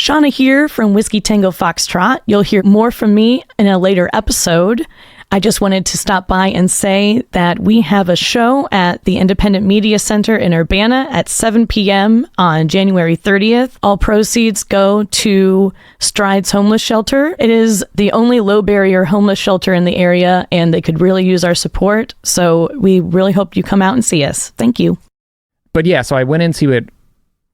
Shauna here from Whiskey Tango Foxtrot. You'll hear more from me in a later episode. I just wanted to stop by and say that we have a show at the Independent Media Center in Urbana at 7 p.m. on January 30th. All proceeds go to Strides Homeless Shelter. It is the only low-barrier homeless shelter in the area, and they could really use our support. So we really hope you come out and see us. Thank you. But yeah, so I went into it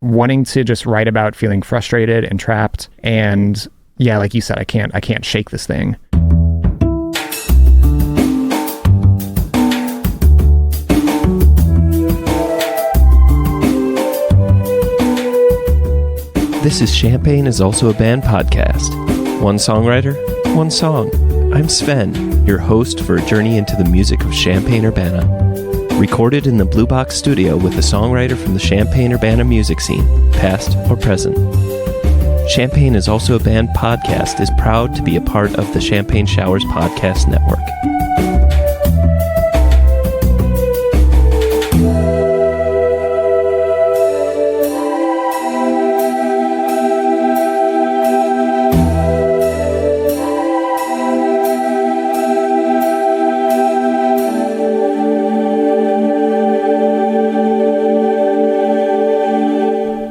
wanting to just write about feeling frustrated and trapped. And yeah, like you said, I can't shake this thing. This is Champagne is Also a Band podcast. One songwriter, one song. I'm Sven, your host for a journey into the music of Champaign-Urbana. Recorded in the Blue Box studio with a songwriter from the Champaign-Urbana music scene, past or present. Champagne is Also a Band podcast is proud to be a part of the Champagne Showers Podcast Network.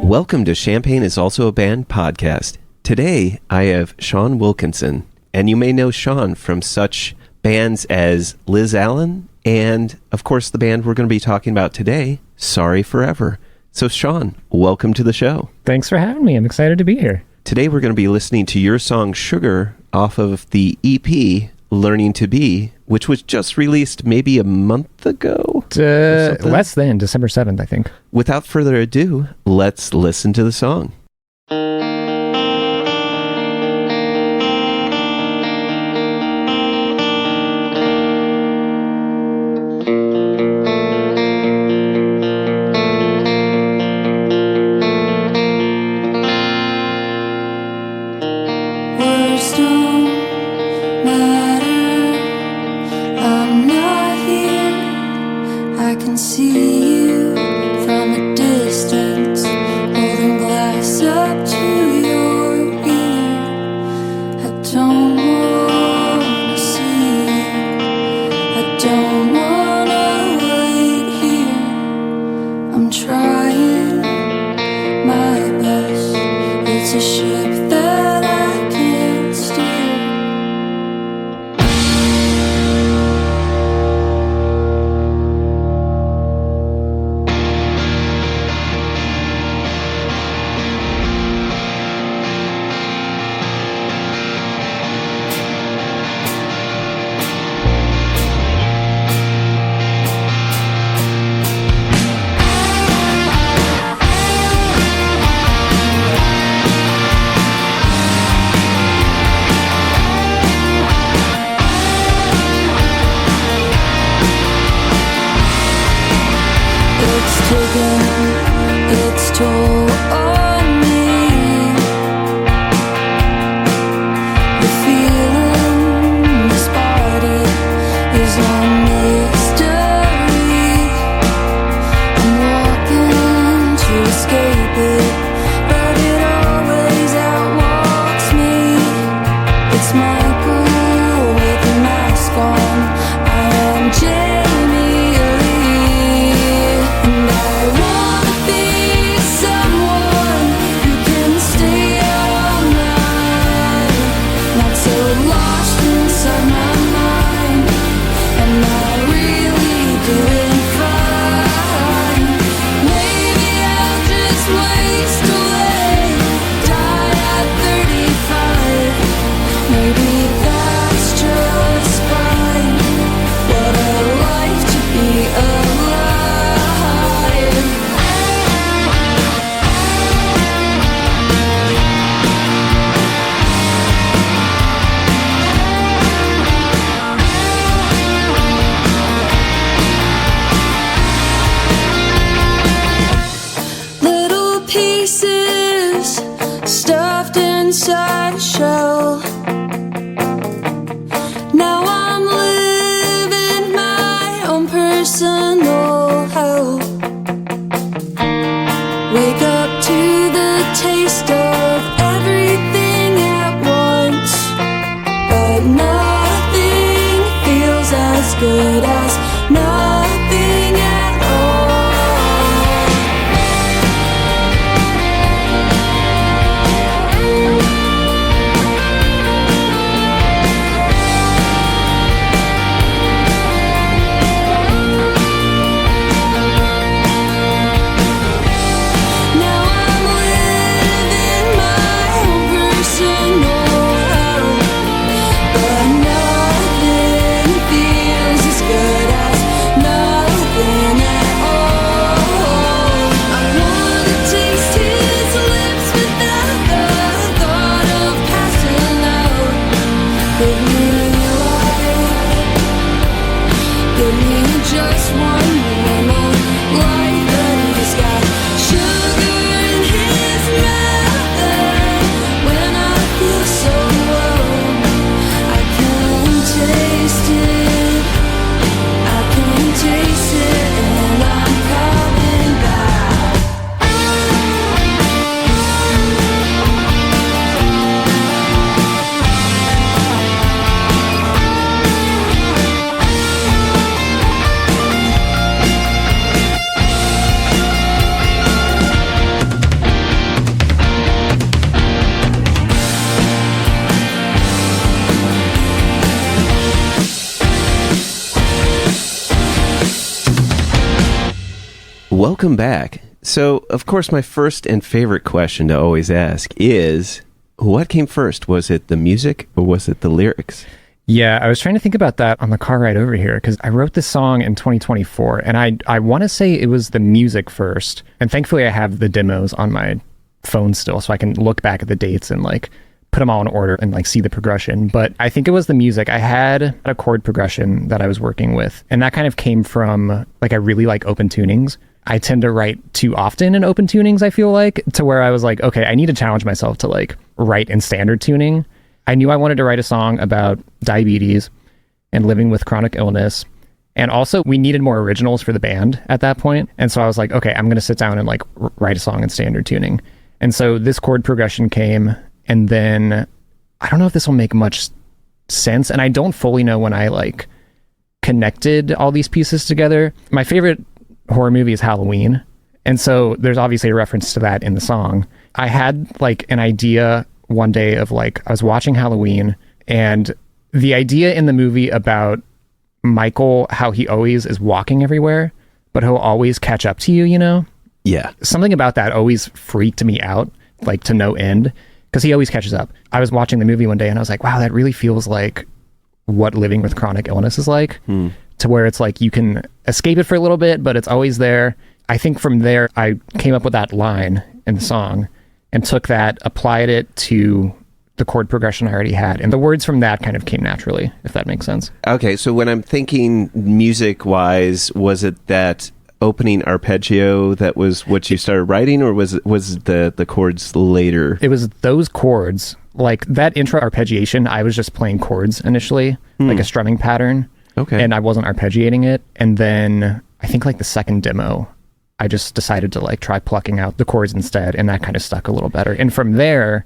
Welcome to Champagne is Also a Band podcast. Today, I have Sean Wilkinson, and you may know Sean from such bands as Liz Allen and, of course, the band we're going to be talking about today, Sorry Forever. So, Sean, welcome to the show. Thanks for having me. I'm excited to be here. Today, we're going to be listening to your song Sugar off of the EP Learning to Be, which was just released maybe a month ago? Less than December 7th, I think. Without further ado, let's listen to the song. Wake up to the taste of every Welcome back. So, of course, my first and favorite question to always ask is, what came first? Was it the music or was it the lyrics? Yeah, I was trying to think about that on the car ride over here because I wrote this song in 2024 and I want to say it was the music first. And thankfully I have the demos on my phone still so I can look back at the dates and like put them all in order and like see the progression. But I think it was the music. I had a chord progression that I was working with and that kind of came from like I really like open tunings. I tend to write too often in open tunings, I feel like, to where I was like, okay, I need to challenge myself to like write in standard tuning. I knew I wanted to write a song about diabetes and living with chronic illness. And also we needed more originals for the band at that point. And so I was like, okay, I'm going to sit down and like write a song in standard tuning. And so this chord progression came, and then I don't know if this will make much sense. And I don't fully know when I like connected all these pieces together. My favorite horror movie is Halloween. And so there's obviously a reference to that in the song. I had like an idea one day of like, I was watching Halloween and the idea in the movie about Michael, how he always is walking everywhere, but he'll always catch up to you, you know? Yeah. Something about that always freaked me out, like to no end, because he always catches up. I was watching the movie one day and I was like, wow, that really feels like what living with chronic illness is like. To where it's like you can escape it for a little bit, but it's always there. I think from there, I came up with that line in the song and took that, applied it to the chord progression I already had. And the words from that kind of came naturally, if that makes sense. Okay, so when I'm thinking music-wise, was it that opening arpeggio that was what you started writing, or was the chords later? It was those chords. Like that intro arpeggiation, I was just playing chords initially, like a strumming pattern. Okay. And I wasn't arpeggiating it. And then I think like the second demo, I just decided to like try plucking out the chords instead. And that kind of stuck a little better. And from there,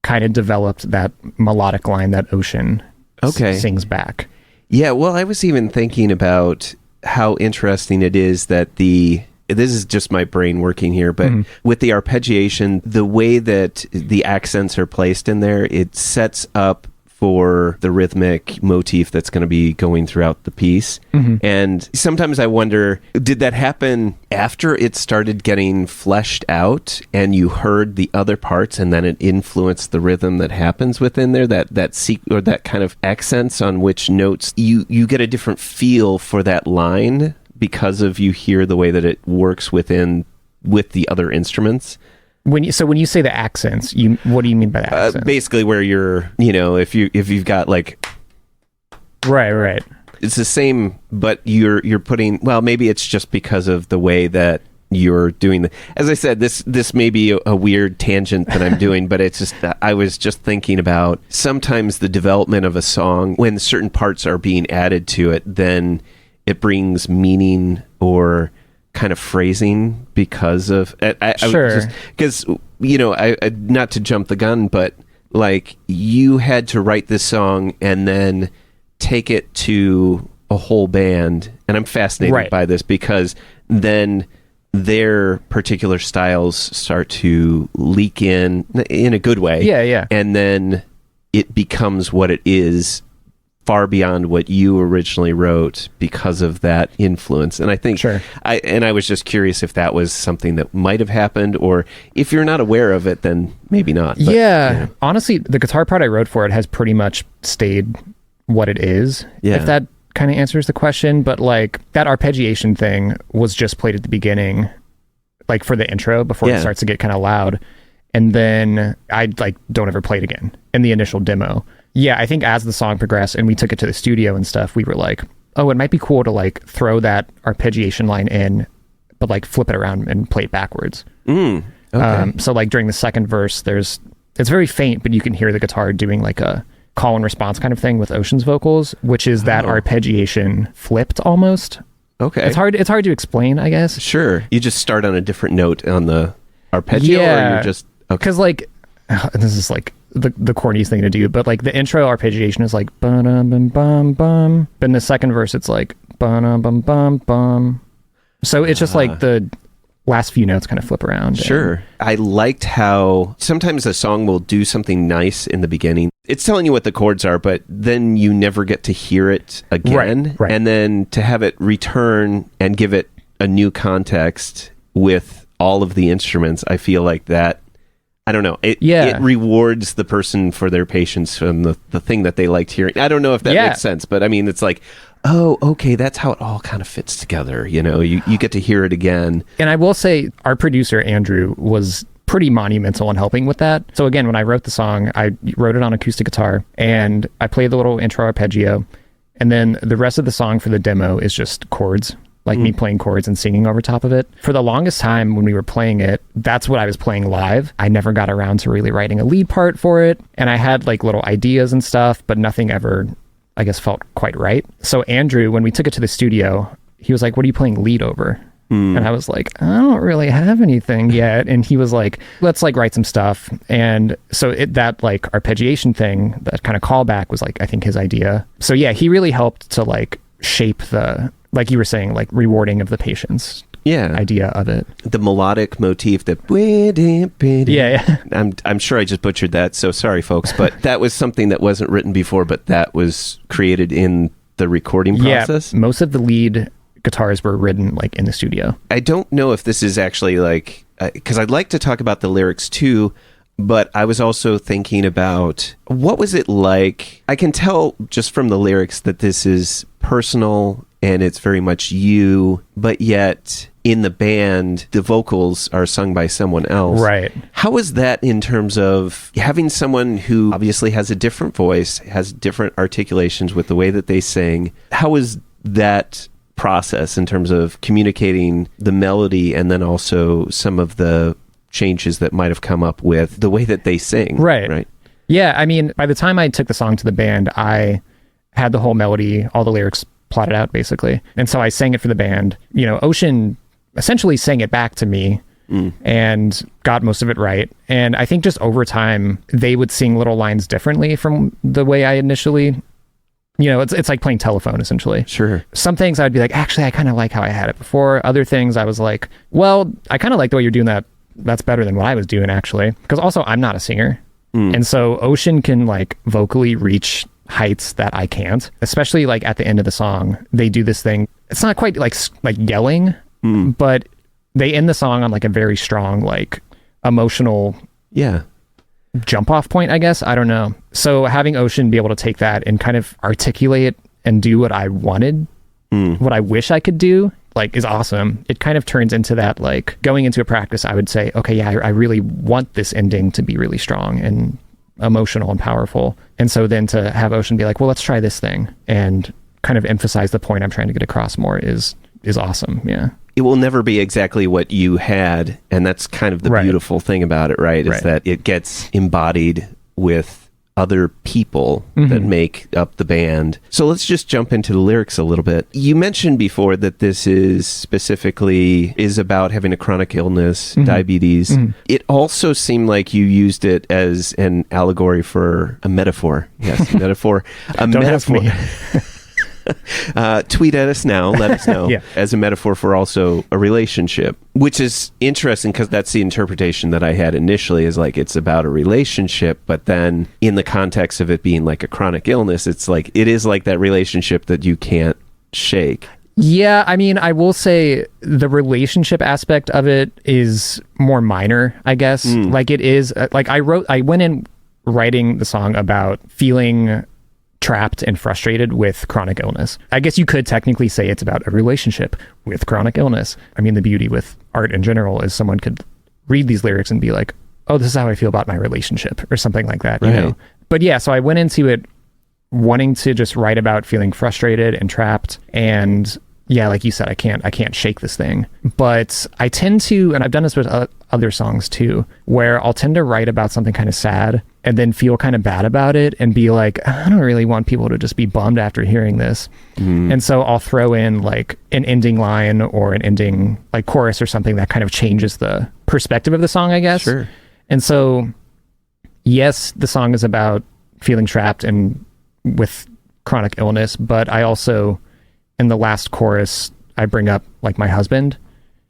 kind of developed that melodic line that Ocean sings back. Yeah, well, I was even thinking about how interesting it is that this is just my brain working here, but with the arpeggiation, the way that the accents are placed in there, it sets up for the rhythmic motif that's going to be going throughout the piece. And sometimes I wonder, did that happen after it started getting fleshed out and you heard the other parts and then it influenced the rhythm that happens within there, or that kind of accents on which notes you get a different feel for that line because of you hear the way that it works with the other instruments? When you say the accents, what do you mean by the accents? Basically, where you're, if you've got like, right, it's the same, but you're putting. Well, maybe it's just because of the way that you're doing as I said, this may be a weird tangent that I'm doing, but it's just that I was just thinking about sometimes the development of a song when certain parts are being added to it, then it brings meaning or kind of phrasing because of because not to jump the gun, but like you had to write this song and then take it to a whole band, and I'm fascinated by this because then their particular styles start to leak in a good way, and then it becomes what it is far beyond what you originally wrote because of that influence. And I think I was just curious if that was something that might have happened, or if you're not aware of it, then maybe not. But, honestly, the guitar part I wrote for it has pretty much stayed what it is, if that kind of answers the question. But like that arpeggiation thing was just played at the beginning, like for the intro before it starts to get kind of loud. And then I like don't ever play it again in the initial demo. Yeah, I think as the song progressed and we took it to the studio and stuff, we were like, oh, it might be cool to like throw that arpeggiation line in, but like flip it around and play it backwards. So like during the second verse, it's very faint, but you can hear the guitar doing like a call and response kind of thing with Ocean's vocals, which is that arpeggiation flipped almost. Okay. It's hard to explain, I guess. Sure. You just start on a different note on the arpeggio, or you're just... Because like, this is like the corniest thing to do, but like the intro arpeggiation is like ba-dum-bum-bum-bum, but in the second verse it's like ba-dum-bum-bum-bum. So it's just like the last few notes kind of flip around. Sure. I liked how sometimes a song will do something nice in the beginning. It's telling you what the chords are, but then you never get to hear it again. Right. And then to have it return and give it a new context with all of the instruments, I feel like that, I don't know, it rewards the person for their patience and the thing that they liked hearing. I don't know if that makes sense, but I mean, it's like, oh, okay, that's how it all kind of fits together. You know, you get to hear it again. And I will say our producer, Andrew, was pretty monumental in helping with that. So again, when I wrote the song, I wrote it on acoustic guitar and I played the little intro arpeggio. And then the rest of the song for the demo is just chords, like me playing chords and singing over top of it. For the longest time when we were playing it, that's what I was playing live. I never got around to really writing a lead part for it. And I had like little ideas and stuff, but nothing ever, I guess, felt quite right. So Andrew, when we took it to the studio, he was like, what are you playing lead over? And I was like, I don't really have anything yet. And he was like, let's like write some stuff. And so that like arpeggiation thing, that kind of callback was like, I think his idea. So yeah, he really helped to like shape the, like you were saying, like rewarding of the patience idea of it. The melodic motif that I'm sure I just butchered that, so sorry folks, but that was something that wasn't written before, but that was created in the recording process. Most of the lead guitars were written like in the studio. I don't know if this is actually like, because I'd like to talk about the lyrics too, but I was also thinking about what was it like? I can tell just from the lyrics that this is personal and it's very much you, but yet in the band, the vocals are sung by someone else. Right. How is that in terms of having someone who obviously has a different voice, has different articulations with the way that they sing? How is that process in terms of communicating the melody and then also some of the changes that might have come up with the way that they sing? Right. Yeah, I mean, by the time I took the song to the band, I had the whole melody, all the lyrics plotted out basically. And so I sang it for the band. You know, Ocean essentially sang it back to me and got most of it right. And I think just over time, they would sing little lines differently from the way I initially, you know, it's like playing telephone essentially. Sure. Some things I'd be like, actually, I kind of like how I had it before. Other things I was like, well, I kind of like the way you're doing that. That's better than what I was doing actually. Because also I'm not a singer. And so Ocean can like vocally reach heights that I can't, especially like at the end of the song. They do this thing. It's not quite like yelling, but they end the song on like a very strong, like emotional jump off point, I guess. I don't know. So having Ocean be able to take that and kind of articulate and do what I wanted, what I wish I could do, like is awesome. It kind of turns into that, like going into a practice, I would say, okay, yeah, I really want this ending to be really strong and emotional and powerful. And so then to have Ocean be like, well, let's try this thing and kind of emphasize the point I'm trying to get across more is awesome. Yeah. It will never be exactly what you had. And that's kind of the beautiful thing about it, right? Is that it gets embodied with other people that make up the band. So let's just jump into the lyrics a little bit. You mentioned before that this is specifically about having a chronic illness, diabetes. It also seemed like you used it as an allegory for a metaphor. Yes, metaphor. A Don't metaphor. ask me. Tweet at us now, let us know, as a metaphor for also a relationship, which is interesting because that's the interpretation that I had initially, is like it's about a relationship, but then in the context of it being like a chronic illness, it's like it is like that relationship that you can't shake. Yeah, I mean, I will say the relationship aspect of it is more minor, I guess. Like it is, like I went in writing the song about feeling trapped and frustrated with chronic illness. I guess you could technically say it's about a relationship with chronic illness. I mean, the beauty with art in general is someone could read these lyrics and be like, oh, this is how I feel about my relationship or something like that, you know? But yeah, so I went into it wanting to just write about feeling frustrated and trapped. And yeah, like you said, I can't shake this thing. But I tend to, and I've done this with other songs too, where I'll tend to write about something kind of sad and then feel kind of bad about it and be like, I don't really want people to just be bummed after hearing this. And so I'll throw in like an ending line or an ending like chorus or something that kind of changes the perspective of the song, I guess. Sure. And so, yes, the song is about feeling trapped and with chronic illness, but I also, in the last chorus, I bring up like my husband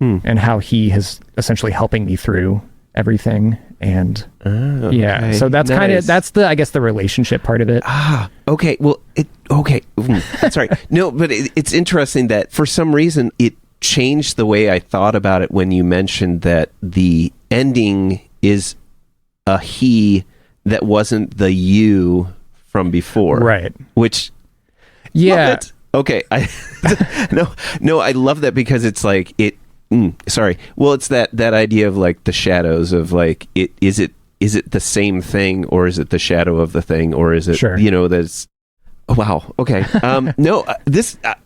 and how he is essentially helping me through everything. And so that's kind of, that's the, I guess, the relationship part of it. Okay. Well, sorry. No, but it's interesting that for some reason changed the way I thought about it when you mentioned that the ending is a he that wasn't the you from before. Right. Which, yeah. Okay. No, I love that because it's like sorry. Well, it's that idea of like the shadows of like, is it the same thing, or is it the shadow of the thing, or is it, sure. that's, oh, wow. Okay.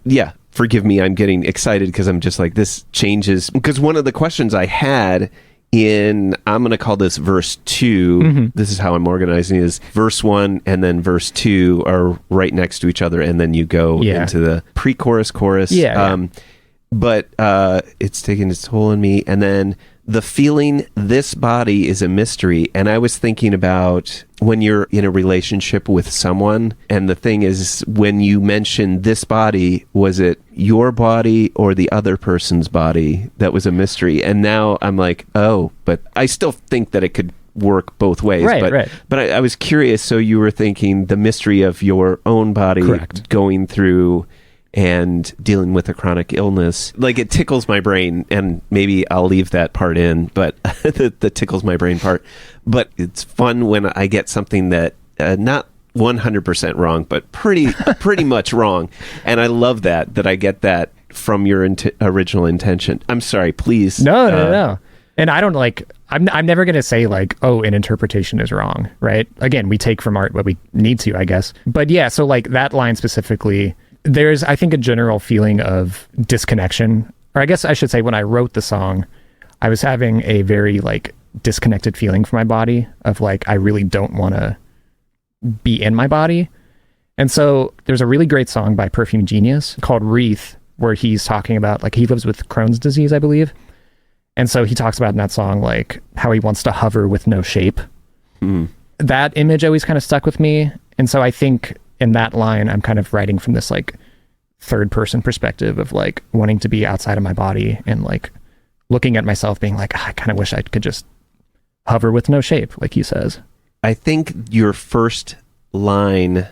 Yeah, forgive me. I'm getting excited because I'm just like, this changes, because one of the questions I had I'm going to call this verse 2. Mm-hmm. This is how I'm organizing, is verse 1 and then verse 2 are right next to each other, and then you go into the pre-chorus, chorus. But it's taking its toll on me, and then the feeling, this body is a mystery. And I was thinking about when you're in a relationship with someone, and the thing is, when you mention this body, was it your body or the other person's body that was a mystery? And now I'm like, oh, but I still think that it could work both ways. Right. But I was curious. So you were thinking the mystery of your own body. Correct. Going through and dealing with a chronic illness. Like, it tickles my brain, and maybe I'll leave that part in, but the tickles my brain part. But it's fun when I get something that not 100% wrong, but pretty much wrong. And I love that I get that from your original intention. I'm sorry, please. No. And I don't like, I'm never going to say like, oh, an interpretation is wrong, right? Again, we take from art what we need to, I guess. But yeah, so like that line specifically, there's, I think, a general feeling of disconnection. Or I guess I should say, when I wrote the song, I was having a very like disconnected feeling from my body of like, I really don't want to be in my body. And so there's a really great song by Perfume Genius called Wreath, where he's talking about, like, he lives with Crohn's disease, I believe. And so he talks about in that song, like, how he wants to hover with no shape. That image always kind of stuck with me. And so I think in that line, I'm kind of writing from this like third person perspective of like wanting to be outside of my body and like looking at myself being like, I kind of wish I could just hover with no shape, like he says. I think your first line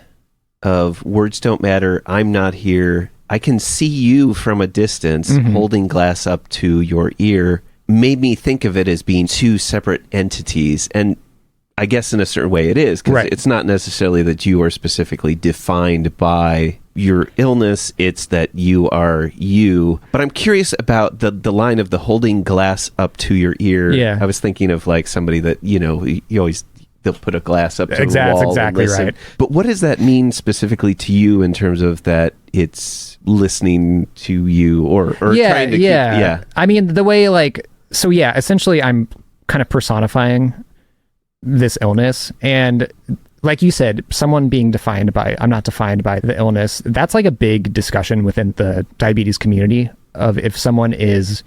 of words don't matter, I'm not here, I can see you from a distance, holding glass up to your ear, made me think of it as being two separate entities. And I guess in a certain way it is, because it's not necessarily that you are specifically defined by your illness, it's that you are you. But I'm curious about the line of the holding glass up to your ear. Yeah. I was thinking of like somebody that, you always, they'll put a glass up to the wall. That's exactly right. But what does that mean specifically to you in terms of that it's listening to you or trying to keep, I mean, the way like, so yeah, essentially I'm kind of personifying this illness, and like you said, someone being defined by, I'm not defined by the illness. That's like a big discussion within the diabetes community of if someone is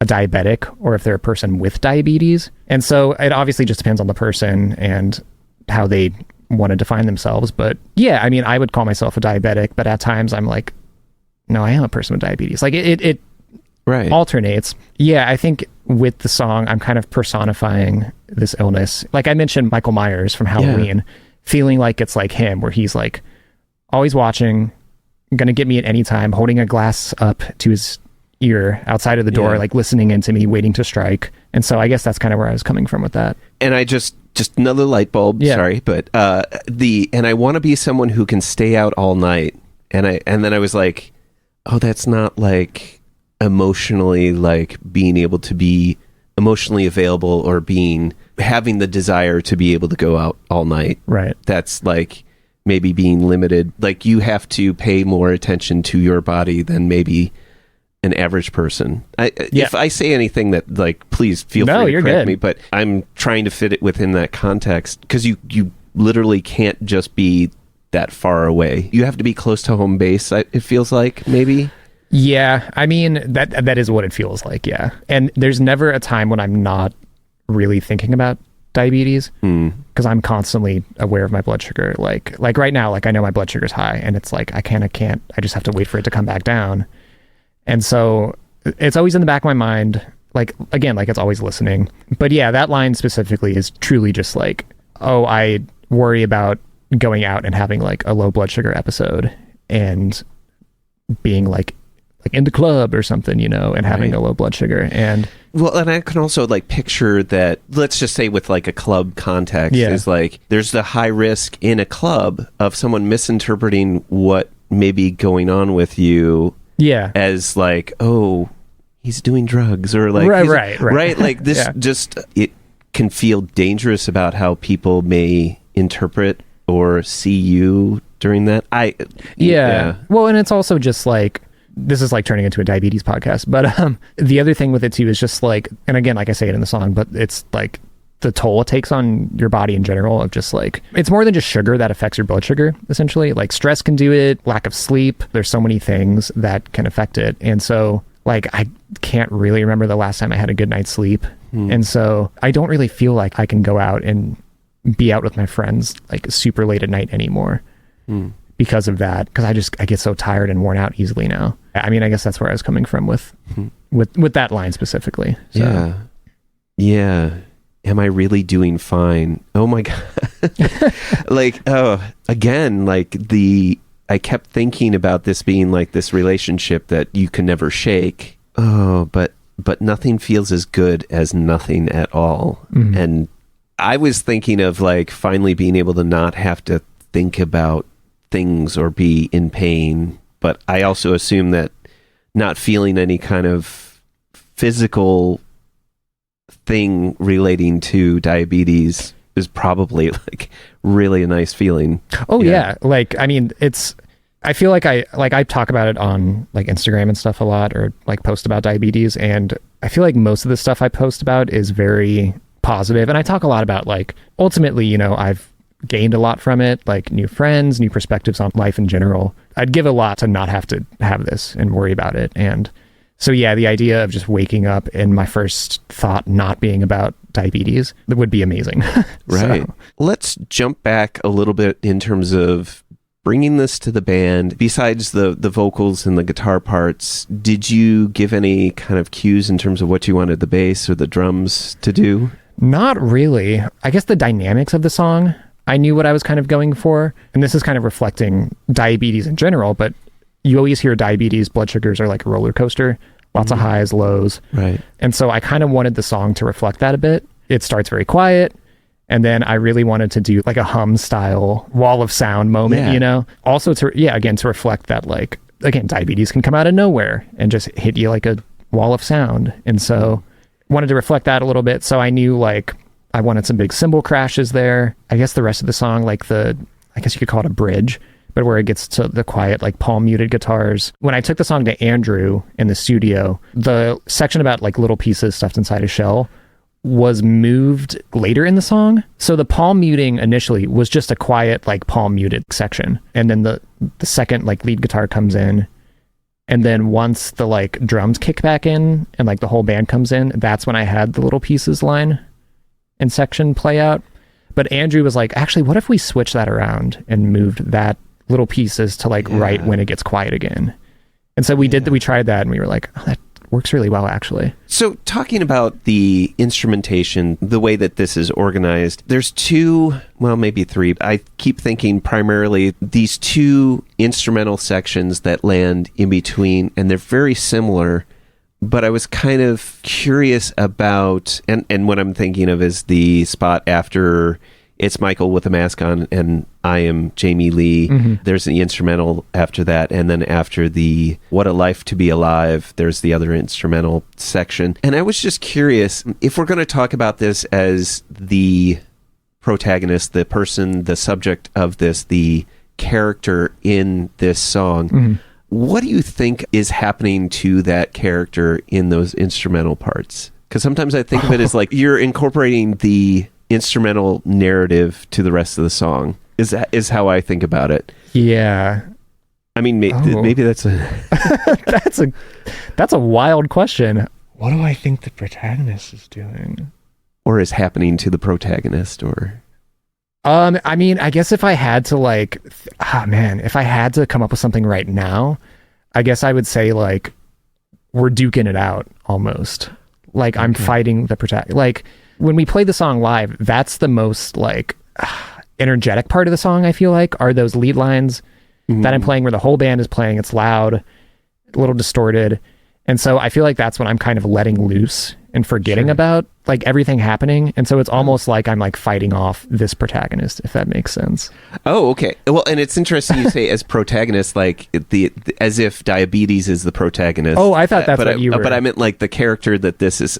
a diabetic or if they're a person with diabetes. And so it obviously just depends on the person and how they want to define themselves. But yeah, I mean, I would call myself a diabetic, but at times I'm like, no, I am a person with diabetes. Like it alternates. Yeah, I think with the song, I'm kind of personifying this illness. Like I mentioned Michael Myers from Halloween, feeling like it's like him, where he's like always watching, gonna get me at any time, holding a glass up to his ear outside of the door, like listening into me, waiting to strike. And so I guess that's kind of where I was coming from with that. And I just another light bulb, sorry, but and I want to be someone who can stay out all night. And then I was like, oh, that's not like emotionally, like being able to be emotionally available or having the desire to be able to go out all night. Right. That's like maybe being limited. Like you have to pay more attention to your body than maybe an average person. If I say anything that, like, please feel free to correct me, but I'm trying to fit it within that context, because you literally can't just be that far away. You have to be close to home base, it feels like, maybe. Yeah, I mean, that is what it feels like, yeah. And there's never a time when I'm not really thinking about diabetes, because I'm constantly aware of my blood sugar. Like right now, like I know my blood sugar's high, and it's like I can't, I just have to wait for it to come back down. And so it's always in the back of my mind, like, again, like it's always listening. But yeah, that line specifically is truly just like, oh, I worry about going out and having like a low blood sugar episode and being like like in the club or something, and having a low blood sugar. And well, and I can also like picture that, let's just say with like a club context, is like there's the high risk in a club of someone misinterpreting what may be going on with you as like, oh, he's doing drugs, or like right like this just it can feel dangerous about how people may interpret or see you during that. Well, and it's also just like, this is like turning into a diabetes podcast, but the other thing with it too is just like, and again, like I say it in the song, but it's like the toll it takes on your body in general of just like, it's more than just sugar that affects your blood sugar, essentially. Like stress can do it, lack of sleep, there's so many things that can affect it. And so like, I can't really remember the last time I had a good night's sleep. And so I don't really feel like I can go out and be out with my friends like super late at night anymore. Because of that, because I get so tired and worn out easily now. I mean, I guess that's where I was coming from with that line specifically. So. Yeah. Am I really doing fine? Oh my God. Like, again, like I kept thinking about this being like this relationship that you can never shake. Oh, but nothing feels as good as nothing at all. And I was thinking of like finally being able to not have to think about things or be in pain, but I also assume that not feeling any kind of physical thing relating to diabetes is probably like really a nice feeling. Like, I mean, I feel like I talk about it on like Instagram and stuff a lot, or like post about diabetes, and I feel like most of the stuff I post about is very positive, and I talk a lot about like ultimately, I've gained a lot from it, like new friends, new perspectives on life in general. I'd give a lot to not have to have this and worry about it. And so the idea of just waking up and my first thought not being about diabetes, that would be amazing. Right. So. Let's jump back a little bit in terms of bringing this to the band. Besides the vocals and the guitar parts, did you give any kind of cues in terms of what you wanted the bass or the drums to do? Not really. I guess the dynamics of the song, I knew what I was kind of going for. And this is kind of reflecting diabetes in general, but you always hear diabetes, blood sugars are like a roller coaster, lots of highs, lows. Right. And so I kind of wanted the song to reflect that a bit. It starts very quiet. And then I really wanted to do like a hum style wall of sound moment, Also to reflect that, like, again, diabetes can come out of nowhere and just hit you like a wall of sound. And so wanted to reflect that a little bit. So I knew like I wanted some big cymbal crashes there. I guess the rest of the song, like I guess you could call it a bridge, but where it gets to the quiet, like palm muted guitars. When I took the song to Andrew in the studio, the section about like little pieces stuffed inside a shell was moved later in the song. So the palm muting initially was just a quiet, like palm muted section. And then the second like lead guitar comes in. And then once the like drums kick back in and like the whole band comes in, that's when I had the little pieces line and section play out. But Andrew was like, actually, what if we switch that around and moved that little pieces to like right when it gets quiet again? And so we tried that, and we were like, oh, that works really well, actually. So talking about the instrumentation, the way that this is organized, there's maybe three. I keep thinking primarily these two instrumental sections that land in between, and they're very similar. But I was kind of curious about, and what I'm thinking of is the spot after it's Michael with a mask on and I am Jamie Lee. Mm-hmm. There's the instrumental after that. And then after the What a Life to Be Alive, there's the other instrumental section. And I was just curious, if we're going to talk about this as the protagonist, the person, the subject of this, the character in this song, what do you think is happening to that character in those instrumental parts? Because sometimes I think of it as like you're incorporating the instrumental narrative to the rest of the song. Is how I think about it. Yeah. I mean, maybe that's a that's a wild question. What do I think the protagonist is doing, or is happening to the protagonist, or? I mean, I guess if I had to if I had to come up with something right now, I guess I would say like we're duking it out almost. Like I'm fighting the protagonist. Like when we play the song live, that's the most like energetic part of the song. I feel like are those lead lines that I'm playing where the whole band is playing. It's loud, a little distorted. And so I feel like that's when I'm kind of letting loose and forgetting about like everything happening. And so it's almost like I'm like fighting off this protagonist, if that makes sense. Oh, okay. Well, and it's interesting you say as protagonist, like as if diabetes is the protagonist. Oh, I thought that's what you were. But I meant like the character that this is.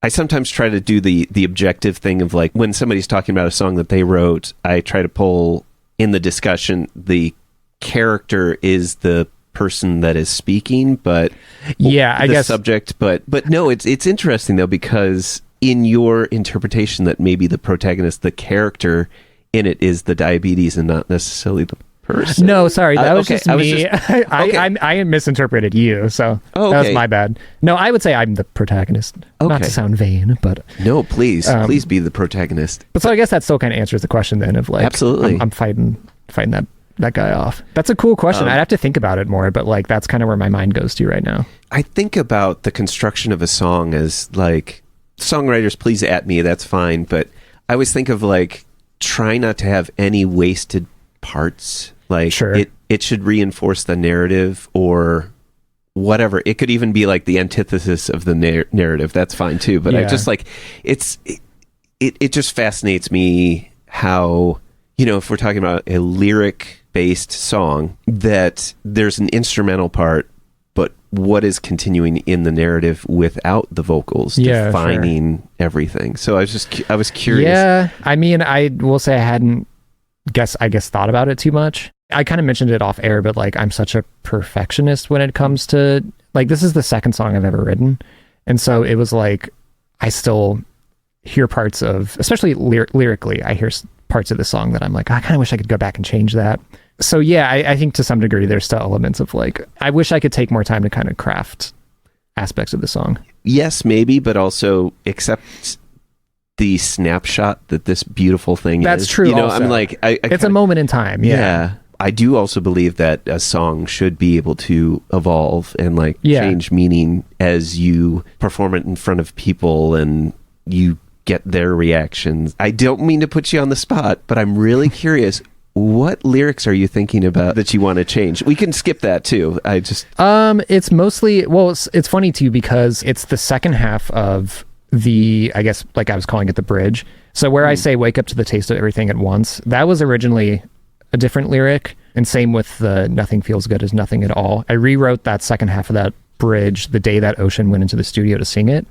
I sometimes try to do the objective thing of like when somebody's talking about a song that they wrote, I try to pull in the discussion the character is the person that is speaking, but I guess subject. But no, it's interesting though, because in your interpretation that maybe the protagonist, the character in it is the diabetes and not necessarily the person. No, sorry, that was okay. just me. I misinterpreted you, so that was my bad. No, I would say I'm the protagonist. Okay. Not to sound vain, but no, please be the protagonist. But so I guess that still kind of answers the question then of like, absolutely, I'm fighting that guy off. That's a cool question. I'd have to think about it more, but like that's kind of where my mind goes to right now. I think about the construction of a song as like, songwriters, please at me, that's fine, but I always think of like try not to have any wasted parts. Like it should reinforce the narrative or whatever. It could even be like the antithesis of the narrative. That's fine too. But I just like it just fascinates me how, you know, if we're talking about a lyric based song, that there's an instrumental part, but what is continuing in the narrative without the vocals defining everything. So I was curious. Yeah, I mean, I will say I guess thought about it too much. I kind of mentioned it off air, but like I'm such a perfectionist when it comes to like, this is the second song I've ever written. And so it was like, I still hear parts of, especially lyrically, I hear parts of the song that I'm like, I kind of wish I could go back and change that. So yeah, I think to some degree there's still elements of like, I wish I could take more time to kind of craft aspects of the song. Yes, maybe, but also accept the snapshot that this beautiful thing That's is. true. You know, also. I'm like, it's a moment in time. Yeah. I do also believe that a song should be able to evolve and like change meaning as you perform it in front of people and you get their reactions. I don't mean to put you on the spot, but I'm really curious. What lyrics are you thinking about that you want to change? We can skip that too. It's mostly, well, it's funny too, because it's the second half of the, I guess, like I was calling it the bridge. So where I say wake up to the taste of everything at once, that was originally a different lyric, and same with the nothing feels good as nothing at all. I rewrote that second half of that bridge the day that Ocean went into the studio to sing it.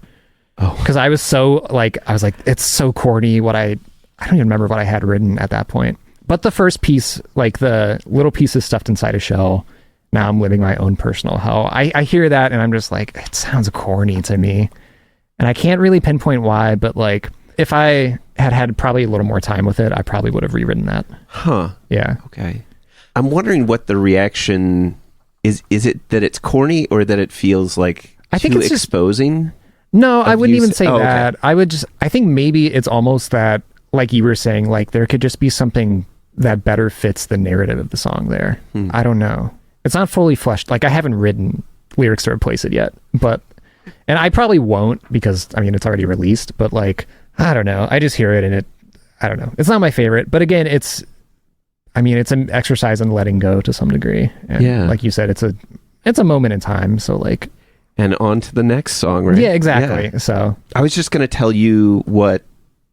Oh, because I was like, it's so corny. I don't even remember what I had written at that point. But the first piece, like the little pieces stuffed inside a shell, now I'm living my own personal hell. I hear that and I'm just like, it sounds corny to me. And I can't really pinpoint why, but like if I had probably a little more time with it, I probably would have rewritten that. Huh. Yeah. Okay. I'm wondering what the reaction is. Is it that it's corny or that it feels like I think it's exposing? No, I wouldn't even say that. Okay. I think maybe it's almost that, like you were saying, like there could just be something that better fits the narrative of the song there. I don't know. It's not fully fleshed. Like I haven't written lyrics to replace it yet, and I probably won't because I mean, it's already released, but like, I don't know. I just hear it and I don't know. It's not my favorite, but again, it's an exercise in letting go to some degree. And like you said, it's a moment in time. So like, and on to the next song, right? Yeah, exactly. Yeah. So I was just going to tell you what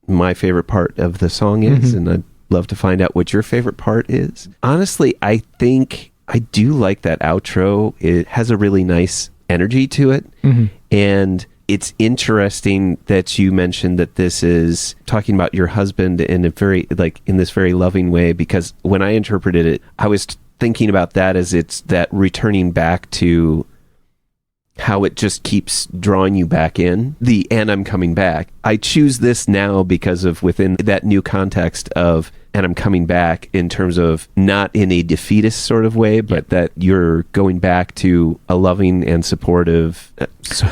my favorite part of the song is, and I'd love to find out what your favorite part is. Honestly, I think I do like that outro. It has a really nice energy to it. And it's interesting that you mentioned that this is talking about your husband in a very, like, in this very loving way, because when I interpreted it, I was thinking about that as it's that returning back to how it just keeps drawing you back in and I'm coming back. I choose this now because of within that new context of and I'm coming back, in terms of not in a defeatist sort of way, but that you're going back to a loving and supportive,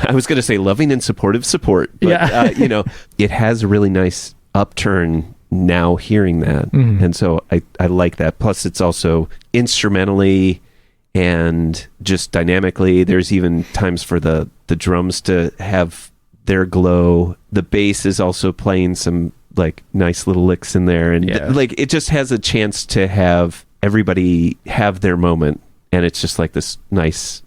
I was going to say loving and supportive support, but you know, it has a really nice upturn now hearing that. And so I like that. Plus it's also instrumentally and just dynamically, there's even times for the drums to have their glow. The bass is also playing some like nice little licks in there, and like it just has a chance to have everybody have their moment and it's just like this nice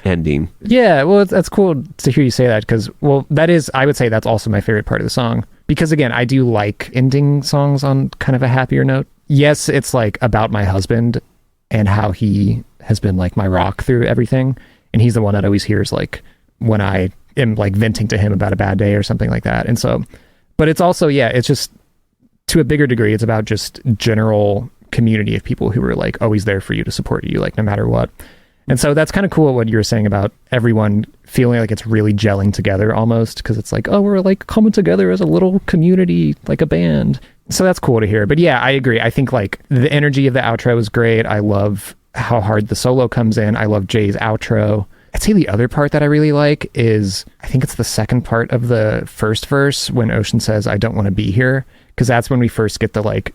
ending. Yeah, well, that's cool to hear you say that, because, well, that is, I would say that's also my favorite part of the song. Because again, I do like ending songs on kind of a happier note. Yes, it's like about my husband and how he has been like my rock through everything. And he's the one that always hears like when I am like venting to him about a bad day or something like that. And so, but it's also, yeah, it's just to a bigger degree, it's about just general community of people who are like always there for you to support you, like no matter what. And so that's kind of cool what you were saying about everyone feeling like it's really gelling together almost, because it's like, oh, we're like coming together as a little community, like a band. So that's cool to hear. But yeah, I agree. I think like the energy of the outro is great. I love how hard the solo comes in. I love Jay's outro. I'd say the other part that I really like is, I think it's the second part of the first verse when Ocean says, I don't want to be here, because that's when we first get the like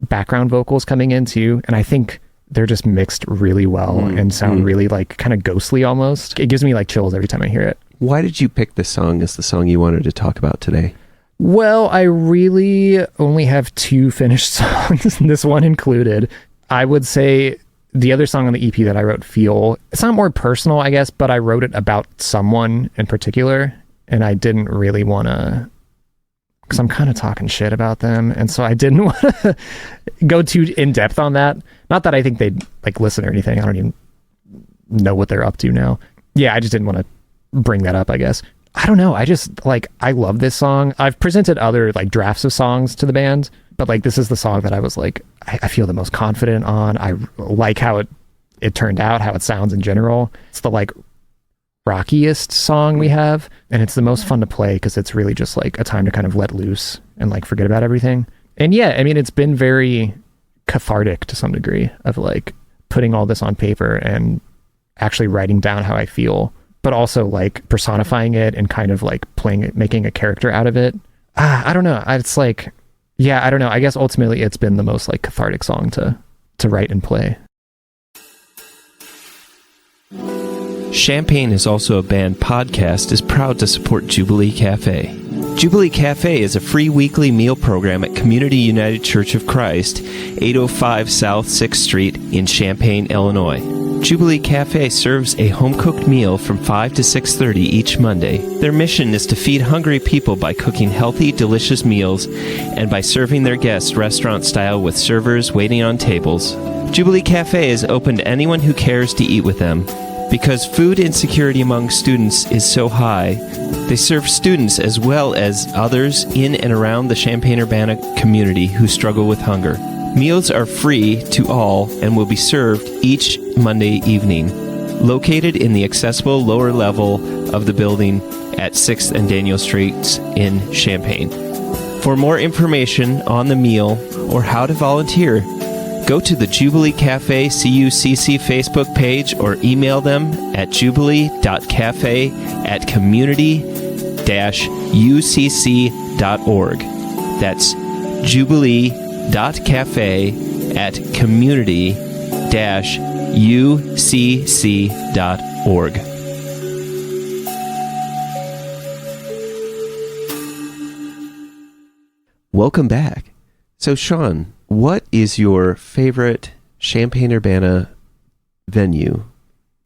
background vocals coming in too. And I think they're just mixed really well and sound really like kind of ghostly almost. It gives me like chills every time I hear it. Why did you pick this song as the song you wanted to talk about today? Well, I really only have 2 finished songs, this one included. I would say the other song on the EP that I wrote, Feel, it's not more personal, I guess, but I wrote it about someone in particular, and I didn't really want to, because I'm kind of talking shit about them, and so I didn't want to go too in-depth on that. Not that I think they'd like listen or anything. I don't even know what they're up to now. Yeah, I just didn't want to bring that up, I guess. I don't know. I just like, I love this song. I've presented other like drafts of songs to the band, but like this is the song that I was like, I feel the most confident on. I like how it turned out, how it sounds in general. It's the like rockiest song we have, and it's the most fun to play because it's really just like a time to kind of let loose and like forget about everything. And yeah, I mean, it's been very cathartic to some degree of like putting all this on paper and actually writing down how I feel, but also like personifying it and kind of like playing it, making a character out of it. I don't know. It's like, yeah, I don't know. I guess ultimately it's been the most like cathartic song to write and play. Champaign is also a Band podcast is proud to support Jubilee Cafe. Jubilee Cafe is a free weekly meal program at Community United Church of Christ, 805 South 6th Street in Champaign, Illinois. Jubilee Cafe serves a home-cooked meal from 5 to 6:30 each Monday. Their mission is to feed hungry people by cooking healthy, delicious meals and by serving their guests restaurant-style with servers waiting on tables. Jubilee Cafe is open to anyone who cares to eat with them. Because food insecurity among students is so high, they serve students as well as others in and around the Champaign-Urbana community who struggle with hunger. Meals are free to all and will be served each Monday evening, located in the accessible lower level of the building at 6th and Daniel Streets in Champaign. For more information on the meal or how to volunteer, go to the Jubilee Cafe CUCC Facebook page or email them at jubilee.cafe@community-ucc.org. That's jubilee.cafe@community-ucc.org. Welcome back. So, Sean, what is your favorite Champaign-Urbana venue?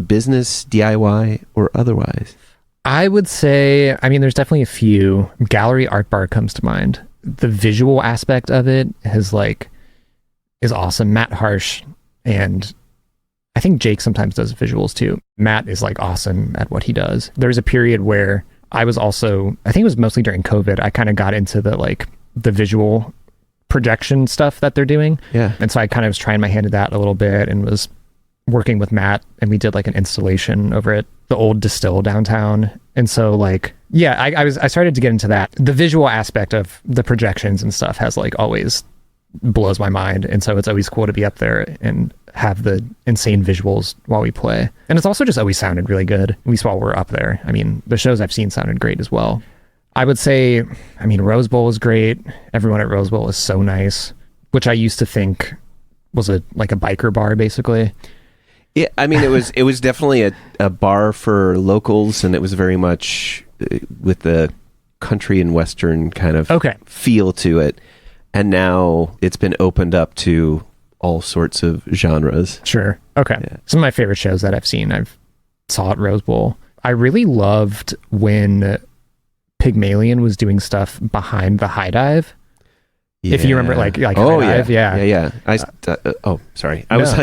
Business, DIY, or otherwise? I would say, I mean, there's definitely a few. Gallery Art Bar comes to mind. The visual aspect of it is awesome. Matt Harsh, and I think Jake sometimes does visuals too. Matt is like awesome at what he does. There's a period where I was also, I think it was mostly during COVID, I kind of got into the visual projection stuff that they're doing. Yeah. And so I kind of was trying my hand at that a little bit and was working with Matt, and we did like an installation over at the old Distill downtown. And so I started to get into that. The visual aspect of the projections and stuff has always blows my mind. And so it's always cool to be up there and have the insane visuals while we play. And it's also just always sounded really good, at least while we're up there. I mean, the shows I've seen sounded great as well. I would say, Rose Bowl is great. Everyone at Rose Bowl is so nice, which I used to think was a biker bar, basically. Yeah, it was definitely a bar for locals, and it was very much with the country and western kind of feel to it. And now it's been opened up to all sorts of genres. Sure. Okay. Yeah. Some of my favorite shows that I've seen, I've saw at Rose Bowl. I really loved when Pygmalion was doing stuff behind the high dive. Yeah. If you remember, like high dive, yeah. Sorry. I was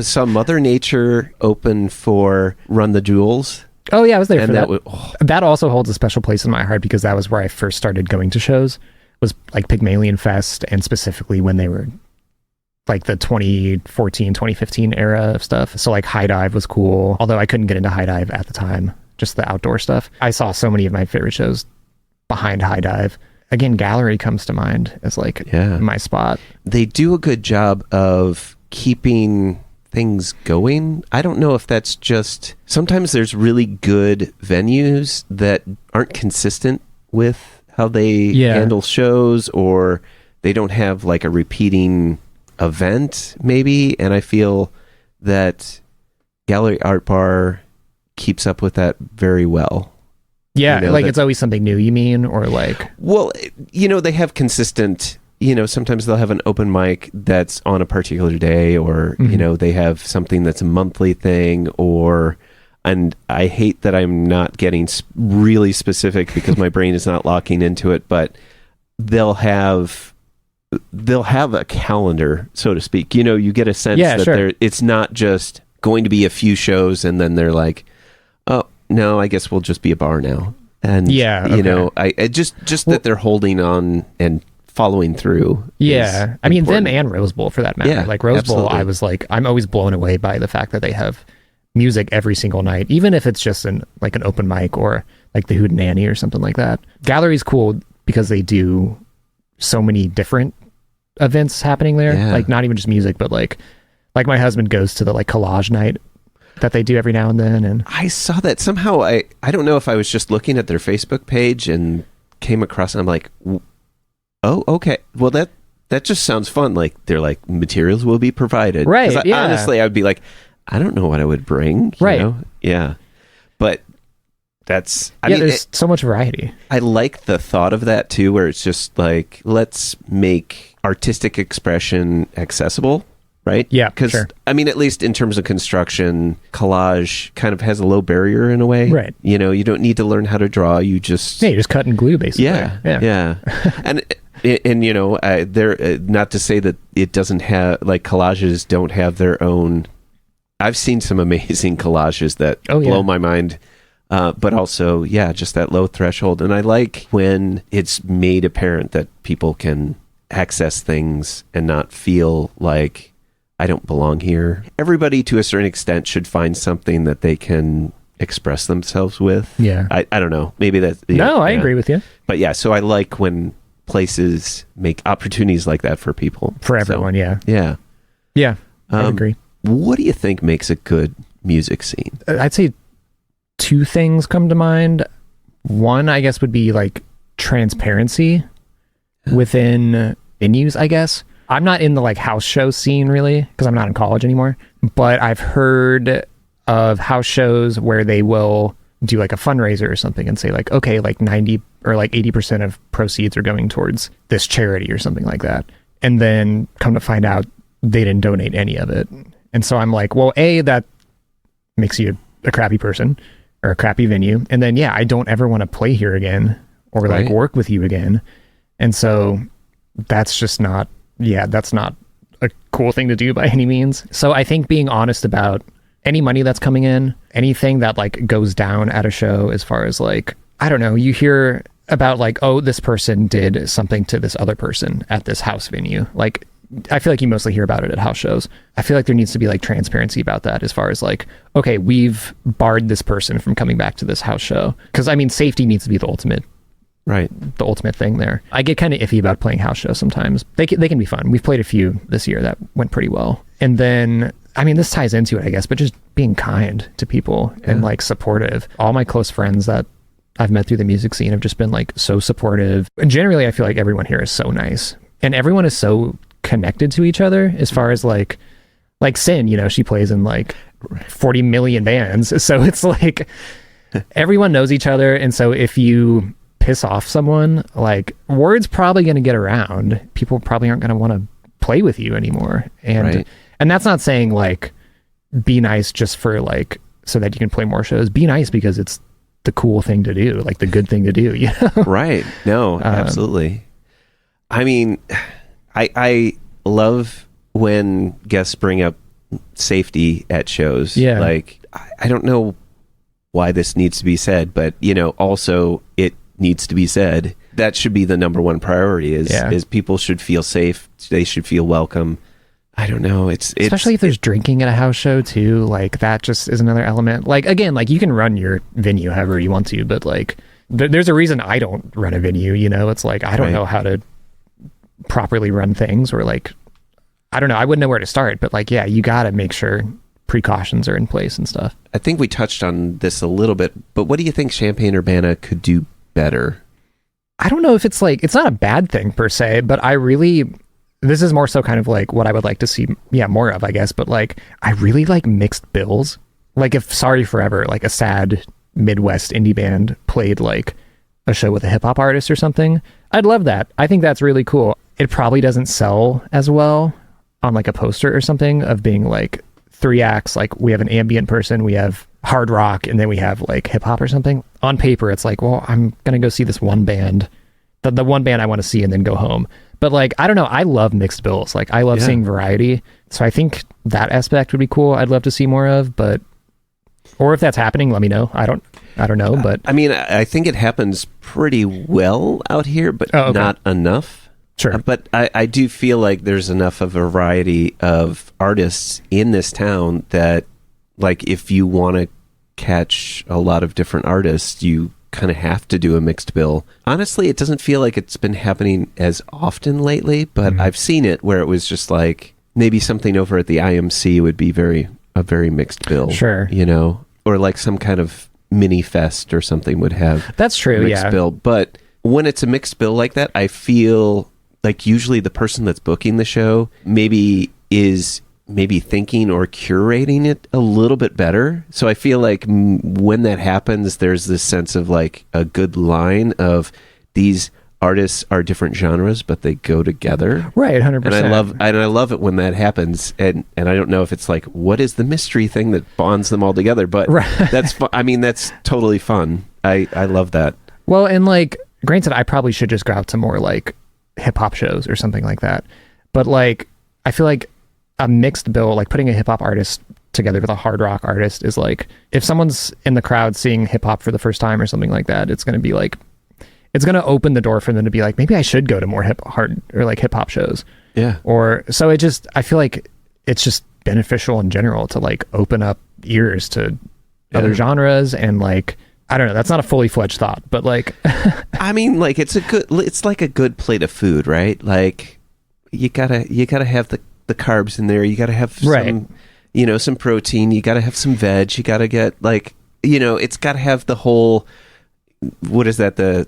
saw Mother Nature open for Run the Jewels. Oh yeah, I was there and for that. That also holds a special place in my heart because that was where I first started going to shows. Was like Pygmalion Fest, and specifically when they were like the 2014, 2015 era of stuff. So like high dive was cool, although I couldn't get into high dive at the time, just the outdoor stuff. I saw so many of my favorite shows behind high dive. Again, Gallery comes to mind as like my spot. They do a good job of keeping things going. I don't know if that's just, sometimes there's really good venues that aren't consistent with how they handle shows, or they don't have like a repeating event maybe, and I feel that Gallery Art Bar keeps up with that very well. Yeah, you know, like it's always something new, you mean? Or like... Well, you know, they have consistent, you know, sometimes they'll have an open mic that's on a particular day, or, you know, they have something that's a monthly thing, or... And I hate that I'm not getting really specific because my brain is not locking into it, but they'll have a calendar, so to speak. You know, you get a sense that it's not just going to be a few shows and then they're like, oh, no, I guess we'll just be a bar now. And, you know, I just that they're holding on and following through. Yeah. I mean, them and Rose Bowl for that matter. Yeah, like Rose Bowl, I was like, I'm always blown away by the fact that they have music every single night, even if it's just an open mic or like the Hootenanny or something like that. Gallery's cool because they do so many different events happening there. Yeah. Like not even just music, but like my husband goes to the like collage night that they do every now and then. And I saw that somehow. I don't know if I was just looking at their Facebook page and came across, and I'm like, oh, okay. Well, that just sounds fun. Like they're like, materials will be provided. Right. Honestly, I'd be like, I don't know what I would bring. You know? Yeah. But that's... I mean, there's so much variety. I like the thought of that too, where it's just like, let's make artistic expression accessible, right? Yeah, because I mean, at least in terms of construction, collage kind of has a low barrier in a way. Right. You know, you don't need to learn how to draw. You just... Yeah, you just cut and glue, basically. Yeah. And you know, they're not to say that it doesn't have, like, collages don't have their own... I've seen some amazing collages that blow my mind, but also, just that low threshold. And I like when it's made apparent that people can access things and not feel like I don't belong here. Everybody, to a certain extent, should find something that they can express themselves with. Yeah. I don't know. Maybe that's... I agree with you. But so I like when places make opportunities like that for people. For everyone, Yeah, I agree. What do you think makes a good music scene? I'd say two things come to mind. One, I guess, would be like transparency within venues, I guess. I'm not in the like house show scene really, because I'm not in college anymore, but I've heard of house shows where they will do like a fundraiser or something and say like, okay, like 90 or like 80% of proceeds are going towards this charity or something like that. And then come to find out they didn't donate any of it. And so I'm like, well, A, that makes you a crappy person or a crappy venue. And then, I don't ever want to play here again or like work with you again. And so that's just not, that's not a cool thing to do by any means. So I think being honest about any money that's coming in, anything that like goes down at a show, as far as like, I don't know, you hear about like, oh, this person did something to this other person at this house venue. Like, I feel like you mostly hear about it at house shows. I feel like there needs to be like transparency about that, as far as like, okay, we've barred this person from coming back to this house show. Because I mean, safety needs to be the ultimate thing there. I get kind of iffy about playing house shows sometimes. They can be fun. We've played a few this year that went pretty well. And then, I mean, this ties into it, I guess, but just being kind to people and like supportive. All my close friends that I've met through the music scene have just been like so supportive. And generally, I feel like everyone here is so nice. And everyone is so connected to each other, as far as like Sin, you know, she plays in like 40 million bands. So it's like everyone knows each other. And so if you piss off someone, like word's probably going to get around. People probably aren't going to want to play with you anymore. And that's not saying like be nice just for like so that you can play more shows. Be nice because it's the cool thing to do, like the good thing to do, you know? Right. No, absolutely. I mean, I love when guests bring up safety at shows. Yeah. Like, I don't know why this needs to be said, but, you know, also it needs to be said. That should be the number one priority is people should feel safe. They should feel welcome. I don't know. It's especially if there's drinking at a house show too. Like that just is another element. Like again, like you can run your venue however you want to, but like there's a reason I don't run a venue. You know, it's like I don't know how to properly run things, or like I don't know. I wouldn't know where to start. But like, yeah, you got to make sure precautions are in place and stuff. I think we touched on this a little bit, but what do you think Champaign-Urbana could do better? I don't know if it's like it's not a bad thing per se, but this is more so kind of like what I would like to see, more of, I guess. But like, I really like mixed bills. Like if Sorry Forever, like a sad Midwest indie band played like a show with a hip hop artist or something, I'd love that. I think that's really cool. It probably doesn't sell as well on like a poster or something of being like 3 acts. Like we have an ambient person, we have hard rock, and then we have like hip hop or something. On paper, it's like, well, I'm going to go see this one band, the one band I want to see, and then go home. But like, I don't know. I love mixed bills. Like I love seeing variety. So I think that aspect would be cool. I'd love to see more of, or if that's happening, let me know. I don't know, but I mean, I think it happens pretty well out here, but not enough. Sure. But I do feel like there's enough of a variety of artists in this town that like, if you want to catch a lot of different artists, you kind of have to do a mixed bill. Honestly, it doesn't feel like it's been happening as often lately, but I've seen it where it was just like maybe something over at the IMC would be a very mixed bill. Sure. You know, or like some kind of mini fest or something would have that's true, mixed bill. But when it's a mixed bill like that, I feel like usually the person that's booking the show is thinking or curating it a little bit better. So I feel like when that happens, there's this sense of like a good line of these artists are different genres, but they go together. Right, 100%. And I love it when that happens. And I don't know if it's like, what is the mystery thing that bonds them all together? But that's I mean, that's totally fun. I love that. Well, and like, granted, I probably should just go out to more like hip hop shows or something like that. But like, I feel like a mixed bill, like putting a hip hop artist together with a hard rock artist is like, if someone's in the crowd seeing hip hop for the first time or something like that, it's going to be like, it's going to open the door for them to be like, maybe I should go to more hip hop shows. Yeah. Or so I feel like it's just beneficial in general to like open up ears to other genres. And like, I don't know, that's not a fully fledged thought, but like, I mean, like it's like a good plate of food, right? Like you gotta have the carbs in there. You got to have some, some protein. You got to have some veg. You got to get like, it's got to have the whole, what is that? The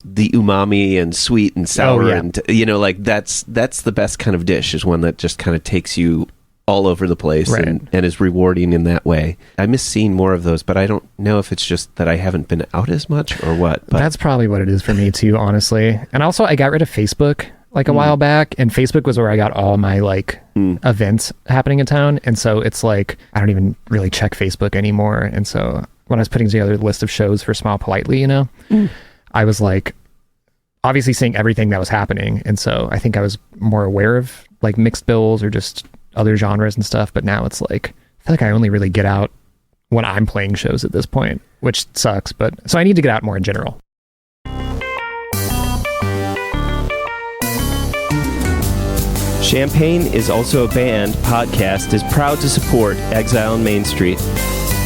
umami and sweet and sour and, like that's the best kind of dish, is one that just kind of takes you all over the place and is rewarding in that way. I miss seeing more of those, but I don't know if it's just that I haven't been out as much or what. But that's probably what it is for me too, honestly. And also I got rid of Facebook like a while back, and Facebook was where I got all my like events happening in town. And so it's like, I don't even really check Facebook anymore. And so when I was putting together the list of shows for Smile Politely, I was like, obviously seeing everything that was happening. And so I think I was more aware of like mixed bills or just other genres and stuff. But now it's like, I feel like I only really get out when I'm playing shows at this point, which sucks. But so I need to get out more in general. Champaign is Also a Band podcast is proud to support Exile on Main Street.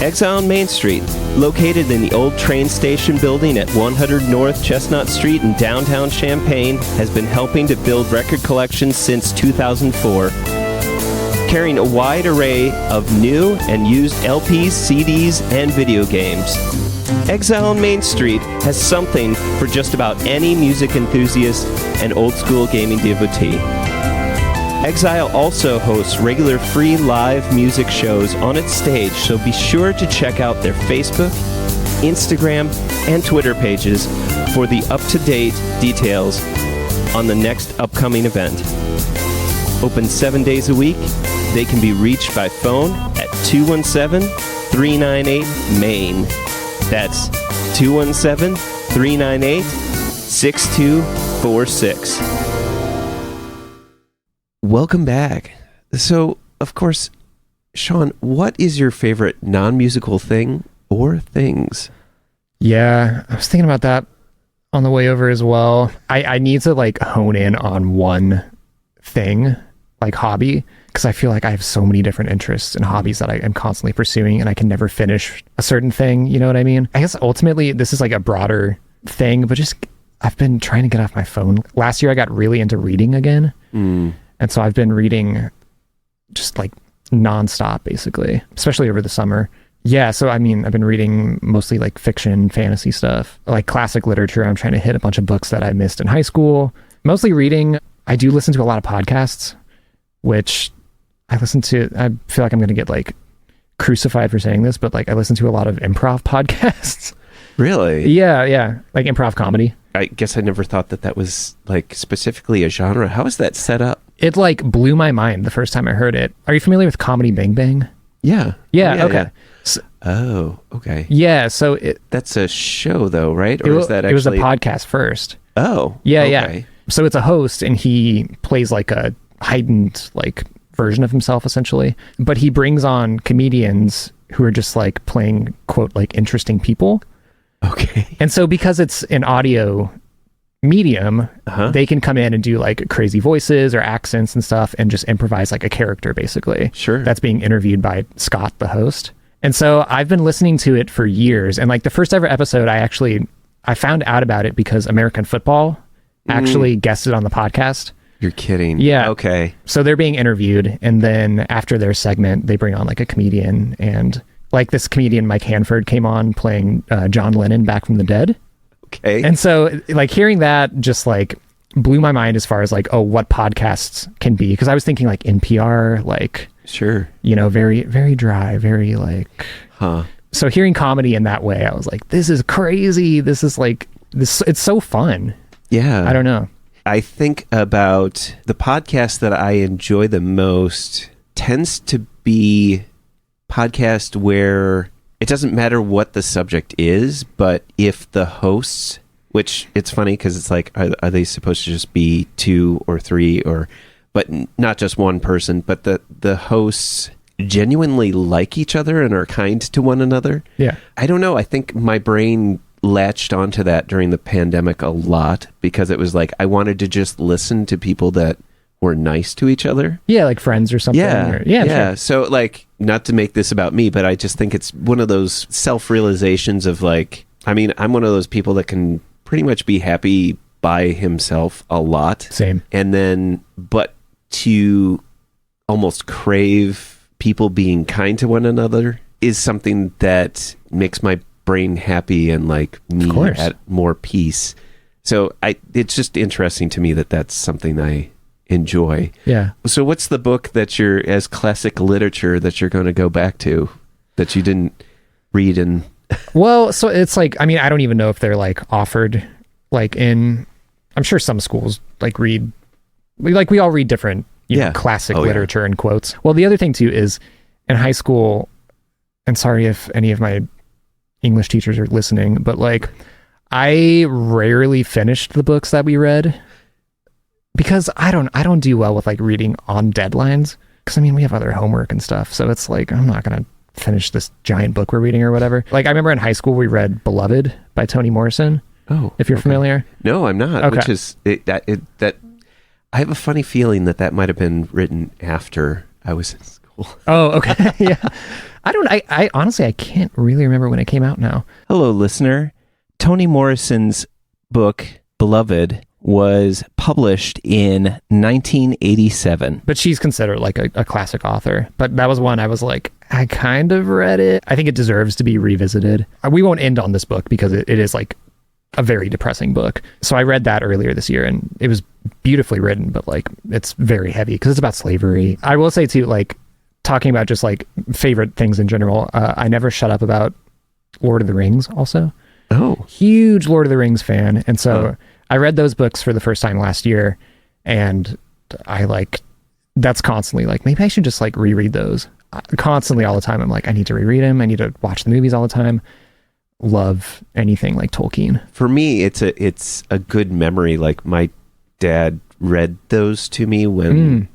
Exile on Main Street, located in the old train station building at 100 North Chestnut Street in downtown Champaign, has been helping to build record collections since 2004. Carrying a wide array of new and used LPs, CDs, and video games. Exile on Main Street has something for just about any music enthusiast and old-school gaming devotee. Exile also hosts regular free live music shows on its stage, so be sure to check out their Facebook, Instagram, and Twitter pages for the up-to-date details on the next upcoming event. Open 7 days a week. They can be reached by phone at 217-398-MAIN. That's 217-398-6246. Welcome back. So, of course, Sean, what is your favorite non-musical thing or things? Yeah, I was thinking about that on the way over as well. I need to like hone in on one thing, like hobby, because I feel like I have so many different interests and hobbies that I am constantly pursuing and I can never finish a certain thing. You know what I mean? I guess ultimately this is like a broader thing, but just I've been trying to get off my phone. Last year I got really into reading again. And so I've been reading just like nonstop, basically, especially over the summer. Yeah, so I mean, I've been reading mostly like fiction, fantasy stuff, like classic literature. I'm trying to hit a bunch of books that I missed in high school. Mostly reading. I do listen to a lot of podcasts, which I listen to. I feel like I'm going to get like crucified for saying this, but like I listen to a lot of improv podcasts. Really? Yeah. Like improv comedy. I guess I never thought that was like specifically a genre. How is that set up? It like blew my mind the first time I heard it. Are you familiar with Comedy Bang Bang? Yeah. Yeah, okay. Yeah. So, okay. Yeah, so that's a show though, right? Or is that actually... It was a podcast first. Oh. Yeah, okay. yeah. So it's a host and he plays like a heightened like version of himself essentially. But he brings on comedians who are just like playing, quote, like interesting people. Okay. And so because it's an audio medium, they can come in and do like crazy voices or accents and stuff and just improvise like a character basically. Sure. That's being interviewed by Scott, the host. And so I've been listening to it for years. And like the first ever episode, I found out about it because American Football actually guested on the podcast. You're kidding. Yeah. Okay. So they're being interviewed. And then after their segment, they bring on like a comedian. And like this comedian, Mike Hanford, came on playing John Lennon back from the dead. Okay. And so like hearing that just like blew my mind as far as like, oh, what podcasts can be. Because I was thinking like NPR, like... Sure. You know, very, very dry, very like... So hearing comedy in that way, I was like, this is crazy. This is like... It's so fun. Yeah. I don't know. I think about the podcast that I enjoy the most tends to be podcast where it doesn't matter what the subject is, but if the hosts, which it's funny because it's like, are they supposed to just be 2 or 3 or... but not just one person, but the hosts genuinely like each other and are kind to one another. Yeah. I don't know. I think my brain latched onto that during the pandemic a lot because it was like I wanted to just listen to people that were nice to each other. Yeah, like friends or something. Yeah. Sure. So like, not to make this about me, but I just think it's one of those self-realizations of like, I mean, I'm one of those people that can pretty much be happy by himself a lot. Same. And then, but to almost crave people being kind to one another is something that makes my brain happy and like me at more peace. So it's just interesting to me that that's something I enjoy. Yeah. So what's the book that you're, as classic literature, that you're going to go back to that you didn't read in? Well, so it's like, I mean, I don't even know if they're like offered like in, I'm sure some schools like read, like we all read different you know, classic literature in quotes. Well, the other thing too is in high school, and sorry if any of my English teachers are listening, but like I rarely finished the books that we read because I don't do well with like reading on deadlines. Because I mean, we have other homework and stuff. So it's like, I'm not going to finish this giant book we're reading or whatever. Like I remember in high school, we read Beloved by Toni Morrison. Oh, if you're familiar. No, I'm not. Okay. Which is that I have a funny feeling that might have been written after I was in school. Oh, okay. Yeah. I honestly, I can't really remember when it came out now. Hello, listener. Toni Morrison's book, Beloved, was published in 1987. But she's considered like a classic author. But that was one I was like, I kind of read it. I think it deserves to be revisited. We won't end on this book because it is like a very depressing book. So I read that earlier this year and it was beautifully written, but like it's very heavy because it's about slavery. I will say too, like talking about just like favorite things in general, I never shut up about Lord of the Rings also. Oh. Huge Lord of the Rings fan. And so I read those books for the first time last year and I like that's constantly like, maybe I should just like reread those. Constantly all the time. I'm like, I need to reread them. I need to watch the movies all the time. Love anything like Tolkien. For me, it's a good memory. Like my dad read those to me when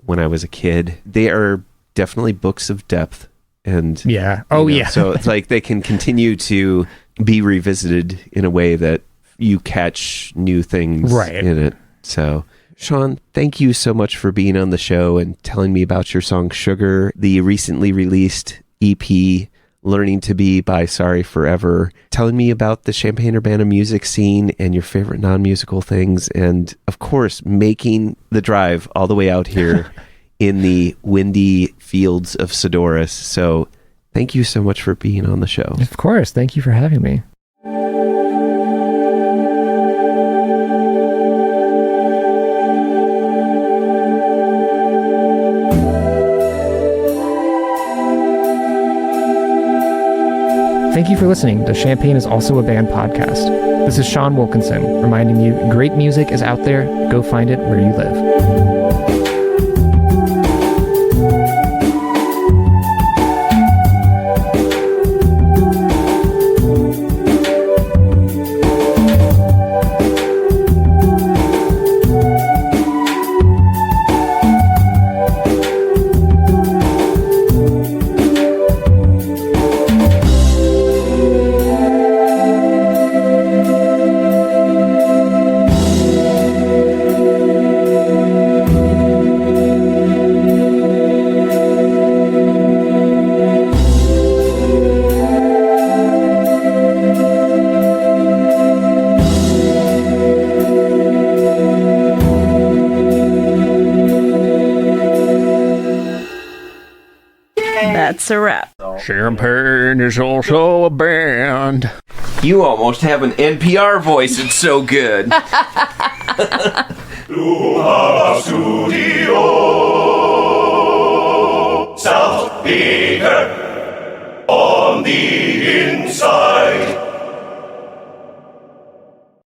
I was a kid. They are definitely books of depth. And yeah. So it's like they can continue to be revisited in a way that you catch new things in it. So Sean, thank you so much for being on the show and telling me about your song Sugar, the recently released EP Learning to Be by Sorry Forever, telling me about the Champaign-Urbana music scene and your favorite non-musical things, and of course making the drive all the way out here in the windy fields of Sodorus. So thank you so much for being on the show. Of course. Thank you for having me. Thank you for listening to Champaign is Also a Band podcast. This is Sean Wilkinson reminding you great music is out there. Go find it where you live. That's a wrap. Champaign is also a band. You almost have an NPR voice. It's so good. Studio South Speaker on the inside.